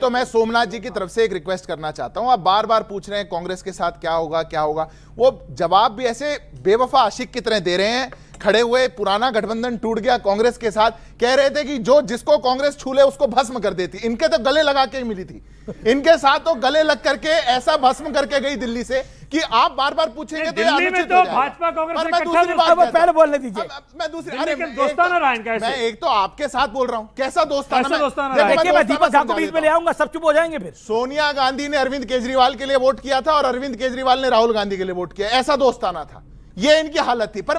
तो मैं सोमनाथ जी की तरफ से एक रिक्वेस्ट करना चाहता हूं। आप बार बार पूछ रहे हैं कांग्रेस के साथ क्या होगा क्या होगा, वो जवाब भी ऐसे बेवफा आशिक की तरह दे रहे हैं। खड़े हुए पुराना गठबंधन टूट गया कांग्रेस के साथ, कह रहे थे कि जो जिसको कांग्रेस छू ले उसको भस्म कर देती। इनके तो गले लगा के ही मिली थी, इनके साथ तो गले लग करके ऐसा भस्म करके गई दिल्ली से कि आप बार बार पूछेंगे तो दिल्ली में तो भाजपा कांग्रेस मैं दूसरी बात पहले बोलने दीजिए। मैं दूसरी दोस्ताना रहा इनका ऐसे। मैं एक तो आपके साथ बोल रहा हूं, कैसा दोस्ताना देखिए मैं दीपक झा को बीच में ले आऊंगा, सब चुप हो जाएंगे फिर। सोनिया गांधी ने अरविंद केजरीवाल के लिए वोट किया था और अरविंद केजरीवाल ने राहुल गांधी के लिए वोट किया, ऐसा दोस्ताना था, ये इनकी हालत थी। पर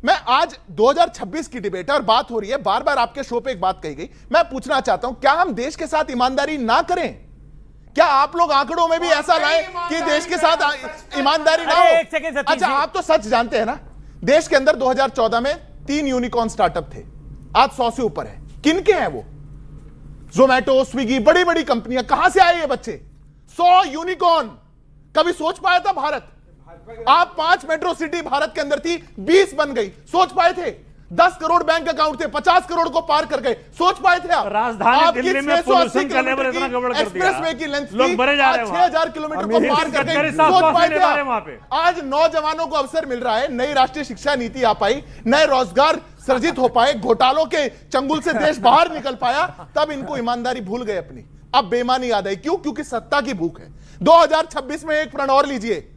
मैं आज 2026 की डिबेट है और बात हो रही है, बार बार आपके शो पे एक बात कही गई, मैं पूछना चाहता हूं क्या हम देश के साथ ईमानदारी ना करें? क्या आप लोग आंकड़ों में भी ऐसा लाएं कि देश के साथ ईमानदारी ना हो? अच्छा, आप तो सच जानते हैं ना, देश के अंदर 2014 में 3 यूनिकॉर्न स्टार्टअप थे, आज 100 से ऊपर है। किनके हैं वो? जोमैटो, स्विगी, बड़ी बड़ी कंपनियां। कहां से आए ये बच्चे? 100 यूनिकॉर्न कभी सोच पाया था भारत? आप 5 मेट्रो सिटी भारत के अंदर थी, 20 बन गई, सोच पाए थे? 10 करोड़ बैंक अकाउंट थे, 50 करोड़ को पार कर गए, सोच पाए थे आप? राजधानी दिल्ली में पोल्यूशन का लेवल इतना गड़बड़ कर दिया, एक्सप्रेसवे की लेंथ लोग मरे जा रहे हैं, 6000 किलोमीटर को पार कर गए, सोच पाए थे आप? आज नौजवानों को अवसर मिल रहा है, नई राष्ट्रीय शिक्षा नीति आ पाई, नए रोजगार सृजित हो पाए, घोटालों के चंगुल से देश बाहर निकल पाया, तब इनको ईमानदारी भूल गए अपनी, अब बेईमानी याद आई। क्यों? क्योंकि सत्ता की भूख है। 2026 में एक प्रण और लीजिए,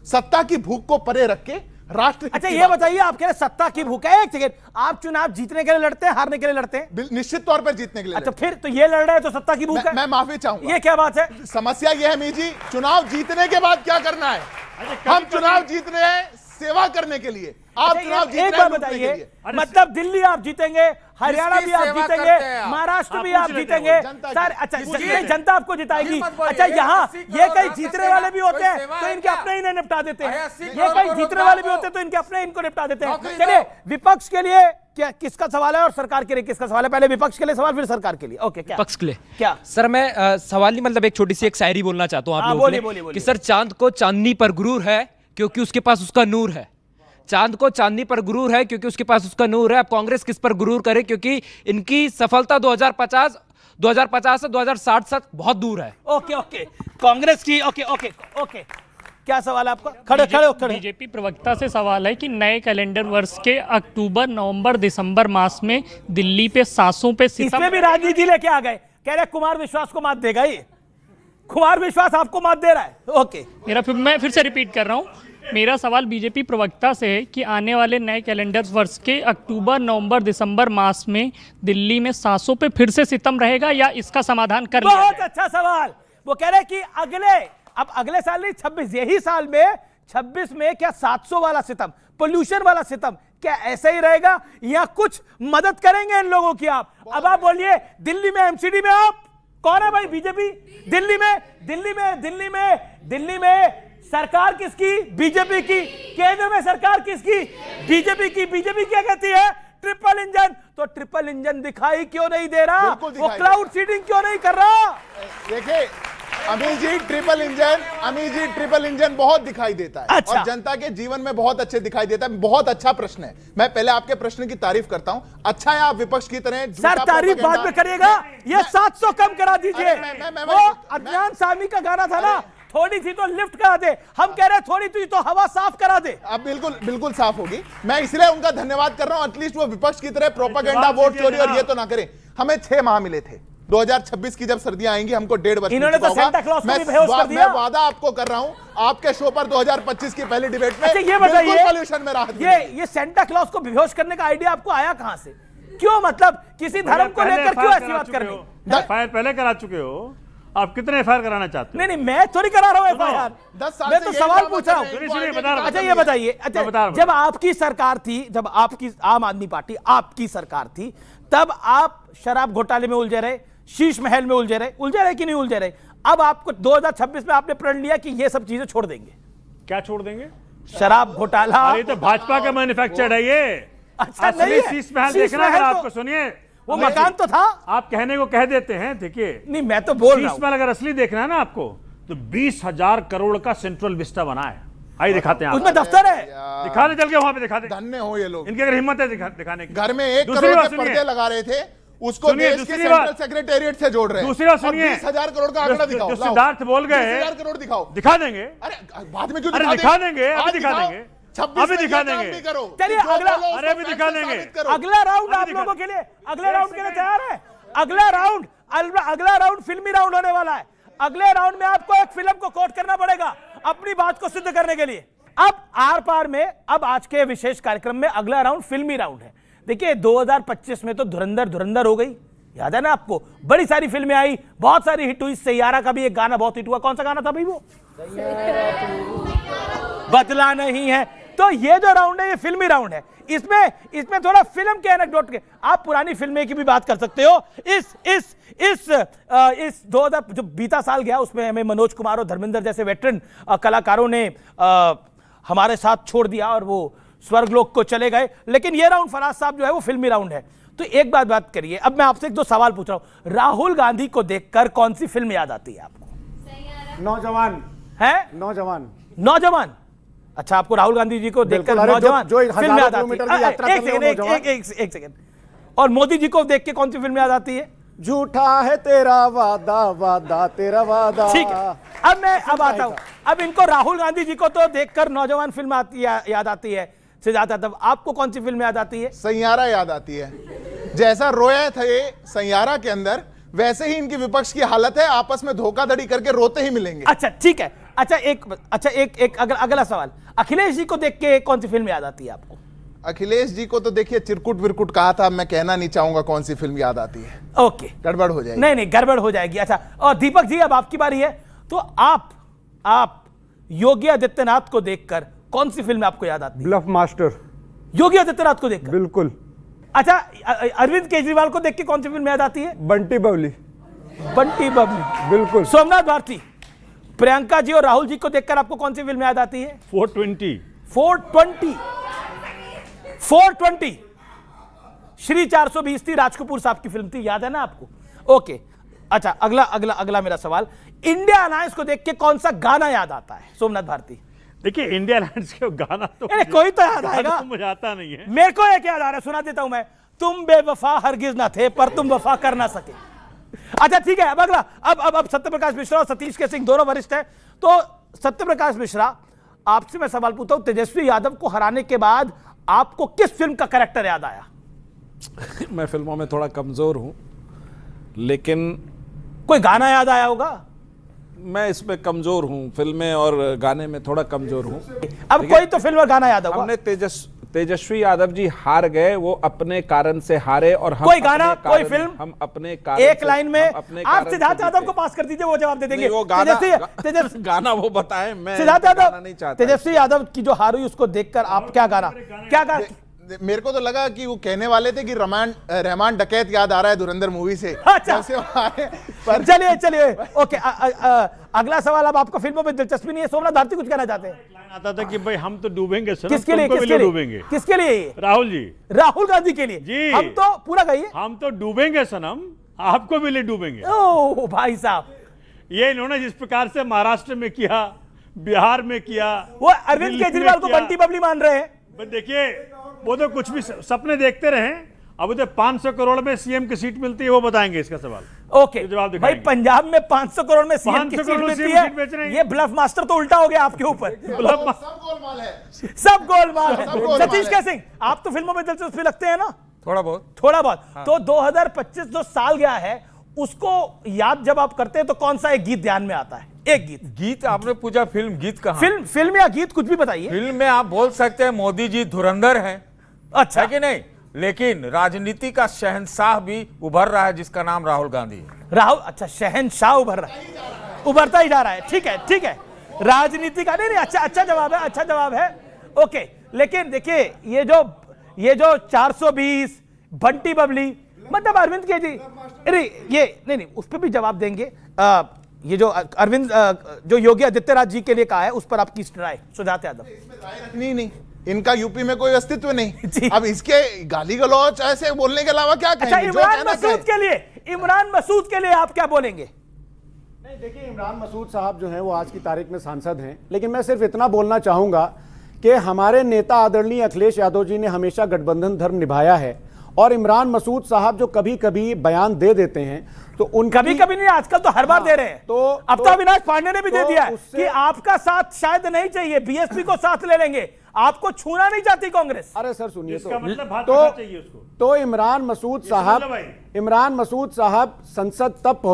सत्ता की भूख को परे रख के राष्ट्र। अच्छा ये बताइए, आप कह रहे सत्ता की भूख है, एक सेकंड, आप चुनाव जीतने के लिए लड़ते हैं, हारने के लिए लड़ते हैं? निश्चित तौर पर जीतने के लिए। अच्छा फिर तो ये लड़ रहे हैं तो सत्ता की भूख है? मैं माफी चाहूंगा, ये क्या बात है? समस्या यह है मीजी, चुनाव जीतने के बाद क्या करना है? हम चुनाव जीत रहे हैं सेवा करने के लिए, आप चुनाव जीत रहे हैं बताइए। मतलब दिल्ली आप जीतेंगे, हरियाणा भी आप जीतेंगे, महाराष्ट्र भी आप जीतेंगे सर। अच्छा ये जनता आपको जिताएगी। अच्छा यहाँ ये कहीं जीतने वाले भी होते हैं तो इनके अपने ही निपटा देते हैं, ये कहीं जीतने वाले भी होते हैं तो इनके अपने इनको निपटा देते हैं। चलिए विपक्ष के लिए क्या किसका सवाल है और सरकार के लिए किसका सवाल है? पहले विपक्ष के लिए सवाल, फिर सरकार के लिए। ओके, क्या विपक्ष के लिए क्या सर? मैं सवाल नहीं, मतलब एक छोटी सी एक शायरी बोलना चाहता हूँ आप लोगों के लिए कि सर चांद को चांदनी पर गुरूर है क्योंकि उसके पास उसका नूर है। चांद को चांदनी पर गुरूर है क्योंकि उसके पास उसका नूर है। अब कांग्रेस किस पर गुरूर करे? क्योंकि इनकी सफलता 2050 से 2060 तक बहुत दूर है। ओके ओके, कांग्रेस की ओके ओके ओके, क्या सवाल है आपका? खड़े खड़े खड़े। बीजेपी प्रवक्ता से सवाल है कि नए कैलेंडर वर्ष के अक्टूबर, नवंबर, दिसंबर मास में दिल्ली पे सांसों पे सितम। इसमें भी राजनीति लेके आ गए, कह रहे कुमार विश्वास को मात देगा ये। कुमार विश्वास आपको मात दे रहा है। ओके, मैं फिर से रिपीट कर रहा हूँ, मेरा सवाल बीजेपी प्रवक्ता से है कि आने वाले नए कैलेंडर वर्ष के अक्टूबर, नवंबर, दिसंबर मास में दिल्ली में सांसों पे फिर से सितम रहेगा या इसका समाधान कर लिया जाए? बहुत अच्छा सवाल। वो कह रहे कि अगले साल नहीं, 26 यही साल में 26 में क्या 700 वाला सितम, पोल्यूशन वाला सितम क्या ऐसा ही रहेगा या कुछ मदद करेंगे इन लोगों की आप? अब आप बोलिए, दिल्ली में एमसीडी में आप कौन है भाई? बीजेपी। दिल्ली में सरकार किसकी? बीजेपी की। केंद्र में सरकार किसकी? बीजेपी की। बीजेपी क्या कहती है? Triple engine. तो ट्रिपल इंजन दिखाई क्यों नहीं दे रहा? वो क्लाउड सीडिंग क्यों नहीं कर रहा? देखिए अमित जी, ट्रिपल इंजन बहुत दिखाई देता है। अच्छा। और जनता के जीवन में बहुत अच्छे दिखाई देता है। बहुत अच्छा प्रश्न है, मैं पहले आपके प्रश्न की तारीफ करता हूं। अच्छा है आप विपक्ष की तरह सर तारीफ बाद में करिएगा, ये 700 कम करा दीजिए। वो अदनान सामी का गाना था ना, थोड़ी सी तो लिफ्ट करा दे, हम कह रहे हैं थोड़ी सी तो हवा साफ करा दे। अब बिल्कुल साफ होगी। मैं इसलिए उनका धन्यवाद कर रहा हूं, एटलीस्ट वो विपक्ष की तरह प्रोपेगेंडा, वोट चोरी और ये तो ना करें। हमें 6 माह मिले थे, 2026 की जब सर्दियां आएंगी हमको 1.5 वर्ष इन्होंने तो सेंटा क्लॉज को भी बेहोश कर दिया। मैं वादा आपको कर रहा हूं, आपके शो पर 2025 की पहली डिबेट में ये बताइए, पॉल्यूशन में राहत ये सेंटा क्लॉज को बेहोश करने का आइडिया आपको आया कहां से? क्यों, मतलब किसी धर्म को लेकर क्यों ऐसी बात करनी? एफआईआर पहले करा चुके हो, आप कितने एफआईआर कराना चाहते हो? नहीं, मैं थोड़ी करा रहा हूं एफआईआर, 10 साल मैं तो सवाल पूछ रहा हूं। अच्छा ये बताइए, अच्छा जब आपकी सरकार थी, जब आपकी आम आदमी पार्टी आपकी सरकार थी, तब आप शराब घोटाले में उलझे रहे, शीश महल में उलझे रहे कि नहीं उलझे रहे? अब आपको 2026 में आपने प्रण लिया कि ये सब चीजें छोड़ देंगे। क्या छोड़ देंगे? शराब घोटाला। अरे तो भाजपा का मैन्युफैक्चर्ड है ये। अच्छा नहीं है, शीश महल देखना है आपको, सुनिए वो मकान तो था। आप कहने को कह देते हैं, देखिए नहीं मैं तो बोल रहा हूं, शीश महल अगर असली देखना है ना आपको तो 20,000 करोड़ का सेंट्रल विस्टा बना है। आइए दिखाते हैं, उसमें दफ्तर है, दिखा दे, चल के वहां पे दिखा दे। धन्य हो ये लोग, इनकी अगर हिम्मत है दिखाने की। घर में 1 करोड़ के पर्दे लगा रहे थे, उसको सुनिए, देश के दूसरी सेंट्रल बात। सेक्रेटेरिएट से जोड़ रहे हैं। दूसरी बात सुनिए, 20,000 करोड़ का आंकड़ा दिखाओ। जो सिद्धार्थ बोल गए 20,000 करोड़ दिखाओ, दिखा देंगे। अरे बाद में क्यों अरे दिखा देंगे, अभी दिखा देंगे, 26 अभी में दिखा ये काम देंगे। भी करो। चलिए, जो अगला- बोलो उसको अरे अभी फैक्ट दिखा से देंगे। साबित करो। अगला राउंड अभी आप दिखा- लोगों के लिए, अगले राउंड के लिए तैयार है? अगला राउंड फिल्मी राउंड होने वाला है। अगले राउंड में आपको एक फिल्म को कोट करना पड़ेगा अपनी बात को सिद्ध करने के लिए। अब आर पार में, अब आज के विशेष कार्यक्रम में अगला राउंड फिल्मी राउंड है। देखिए 2025 में तो धुरंधर हो गई, याद है ना आपको? बड़ी सारी फिल्में आई, बहुत सारी हिट हुई। सैयारा का भी एक गाना बहुत हिट हुआ। कौन सा गाना था भाई वो? बदला नहीं है। तो ये जो राउंड है ये फिल्मी राउंड है। इसमें थोड़ा फिल्म के एनेक्डोट के, आप पुरानी फिल्में की भी बात कर सकते हो। इस 2000 जो बीता साल गया उसमें हमें मनोज कुमार और धर्मेंद्र जैसे वेटरन कलाकारों ने हमारे साथ छोड़ दिया और वो स्वर्गलोक को चले गए। लेकिन ये राउंड फराज साहब जो है वो फिल्मी राउंड है। तो एक बात करिए, अब मैं आपसे एक दो सवाल पूछ रहा हूं। राहुल गांधी को देखकर कौन सी फिल्म याद आती है आपको? नौजवान है नौजवान। अच्छा, आपको राहुल गांधी जी को देखकर अरे नौजवान जो फिल्म याद आती किलोमीटर की है? यात्रा एक कर रहे हो सेकंड, एक सेकंड। और मोदी जी को देख के कौन सी फिल्म याद आती है? झूठा है तेरा वादा तेरा वादा। ठीक है, अब मैं आता हूं। अब इनको राहुल गांधी जी को तो देखकर नौजवान फिल्म याद आती है सिद्धार्थ यादव, आपको कौन सी फिल्म याद आती है? सैयारा याद आती है। जैसा रोए थे सैयारा के अंदर, वैसे ही इनकी विपक्ष की हालत है, आपस में धोखाधड़ी करके रोते ही मिलेंगे। अच्छा ठीक है। अच्छा एक अगला सवाल, अखिलेश जी को देख के कौन सी फिल्म याद आती है आपको? अखिलेश जी को तो देखिए चिरकुट विरकुट कहा था, मैं कहना नहीं चाहूंगा कौन सी फिल्म याद आती है। ओके, गड़बड़ हो जाएगी। नहीं गड़बड़ हो जाएगी। अच्छा, और दीपक जी अब आपकी बारी है। तो आप योगी आदित्यनाथ को देखकर कौन सी फिल्म आपको याद आती है? Bulb master. योगी आदित्यनाथ को देखकर? बिल्कुल। अच्छा, अरविंद केजरीवाल को देख के कौन सी फिल्म याद आती है? बंटी बबली। बिल्कुल। सोमनाथ भारती, प्रियंका जी और राहुल जी को देखकर आपको कौन सी फिल्म याद आती है? 420 श्री 420 थी, राज कपूर साहब की फिल्म थी, याद है ना आपको? ओके। अच्छा, अगला मेरा सवाल, इंडिया अलायंस को देख के कौन सा गाना याद आता है सोमनाथ भारती? देखिए इंडिया अलायंस के गाना तो कोई तो याद आएगा, मुझे आता नहीं है। मेरे को एक याद आ रहा है, सुना देता हूं मैं। तुम बेवफा हरगिज ना थे पर तुम वफा कर ना सके। अच्छा ठीक है, अब अगला, अब सत्यप्रकाश मिश्रा और सतीश के सिंह दोनों वरिष्ठ हैं। तो सत्यप्रकाश मिश्रा, आपसे मैं सवाल पूछता हूं, तेजस्वी यादव को हराने के बाद आपको किस फिल्म का कैरेक्टर याद आया? मैं फिल्मों में थोड़ा कमजोर हूं, लेकिन कोई गाना याद आया होगा? मैं इसमें कमजोर हूं, फिल्में और गाने में थोड़ा कमजोर हूं। अब कोई तो फिल्म और गाना याद होगा। हमने तेजस्वी यादव जी हार गए, वो अपने कारण से हारे, और हम कोई गाना, कोई फिल्म, हम अपने कारण एक लाइन में आप सिद्धार्थ यादव जीते। को पास कर दीजिए, वो जवाब दे देंगे। वो गाना वो बताएं, मैं सिद्धार्थ यादव नहीं चाहता। तेजस्वी यादव की जो हार हुई उसको देखकर आप क्या गाना मेरे को तो लगा कि वो कहने वाले थे कि रहमान डकैत याद आ रहा है धुरंधर मूवी से। अच्छा। पर चलिए ओके। अगला सवाल, अब आपको फिल्मों में दिलचस्पी नहीं है, सोमनाथ भारती कुछ कहना चाहते हैं? आता था कि भाई हम तो डूबेंगे सर, किसके लिए? डूबेंगे। किसके लिए ये? राहुल जी, राहुल गांधी के लिए जी। हम तो पूरा कहिए। हम तो डूबेंगे सनम, आपको भी ले डूबेंगे। ओह भाई साहब, ये इन्होंने जिस प्रकार से महाराष्ट्र में किया, बिहार में किया, वो अरविंद दिल्ली में केजरीवाल को किया। बंटी बबली मान रहे हैं। बस देखिए, वो तो कुछ भी सपने देखते रहे। अब उधर 500 करोड़ में सीएम की सीट मिलती है, वो बताएंगे इसका सवाल। ओके जवाब भाई, दिखाएंगे। पंजाब में 500 करोड़ में सीएम की 500 सीट करोड़ मिलती सीएम सीट बेच रहे है। हैं। ये ब्लफ मास्टर तो उल्टा हो गया आपके ऊपर। सब गोलमाल है। सब गोलमाल है। सब गोलमाल सतीश है। के सिंह, आप तो फिल्मों में दिलचस्पी लगते हैं ना? थोड़ा बहुत। तो 2025 जो साल गया है उसको याद जब आप करते हैं तो कौन सा एक गीत ध्यान में आता है? एक गीत आपने पूछा, फिल्म गीत कहाँ? फिल्म या गीत कुछ भी बताइए। फिल्म में आप बोल सकते हैं मोदी जी धुरंधर हैं, अच्छा है कि नहीं? लेकिन राजनीति का शहंशाह भी उभर रहा है जिसका नाम राहुल गांधी है। राहुल, अच्छा शहंशाह उभरता ही जा रहा है। ठीक है, राजनीति का नहीं, अच्छा जवाब है। ओके, लेकिन देखिए ये जो 420 बंटी बबली, मतलब अरविंद केजरी, ये नहीं उस पर भी जवाब देंगे। ये जो अरविंद जो योगी आदित्यनाथ जी के लिए कहा है उस पर आपकी राय? सिद्धार्थ यादव, नहीं, इनका यूपी में कोई अस्तित्व नहीं। अब इसके गाली गलौच ऐसे बोलने के अलावा क्या अच्छा, कहेंगे? इमरान मसूद के लिए आप क्या बोलेंगे? नहीं, देखिए इमरान मसूद साहब जो हैं वो आज की तारीख में सांसद हैं, लेकिन मैं सिर्फ इतना बोलना चाहूंगा कि हमारे नेता आदरणीय अखिलेश यादव जी ने हमेशा गठबंधन धर्म निभाया है और इमरान मसूद साहब जो कभी कभी बयान दे देते हैं तो उनका कभी कभी नहीं, आजकल तो हर बार दे रहे हैं। अब तो अविनाश पांडे ने भी दे दिया है कि आपका साथ शायद नहीं चाहिए, बीएसपी को साथ ले लेंगे, आपको छूना नहीं चाहती कांग्रेस। अरे सर सुनिए, इसका मतलब भाजपा चाहिए उसको। तो इमरान मसूद साहब संसद तब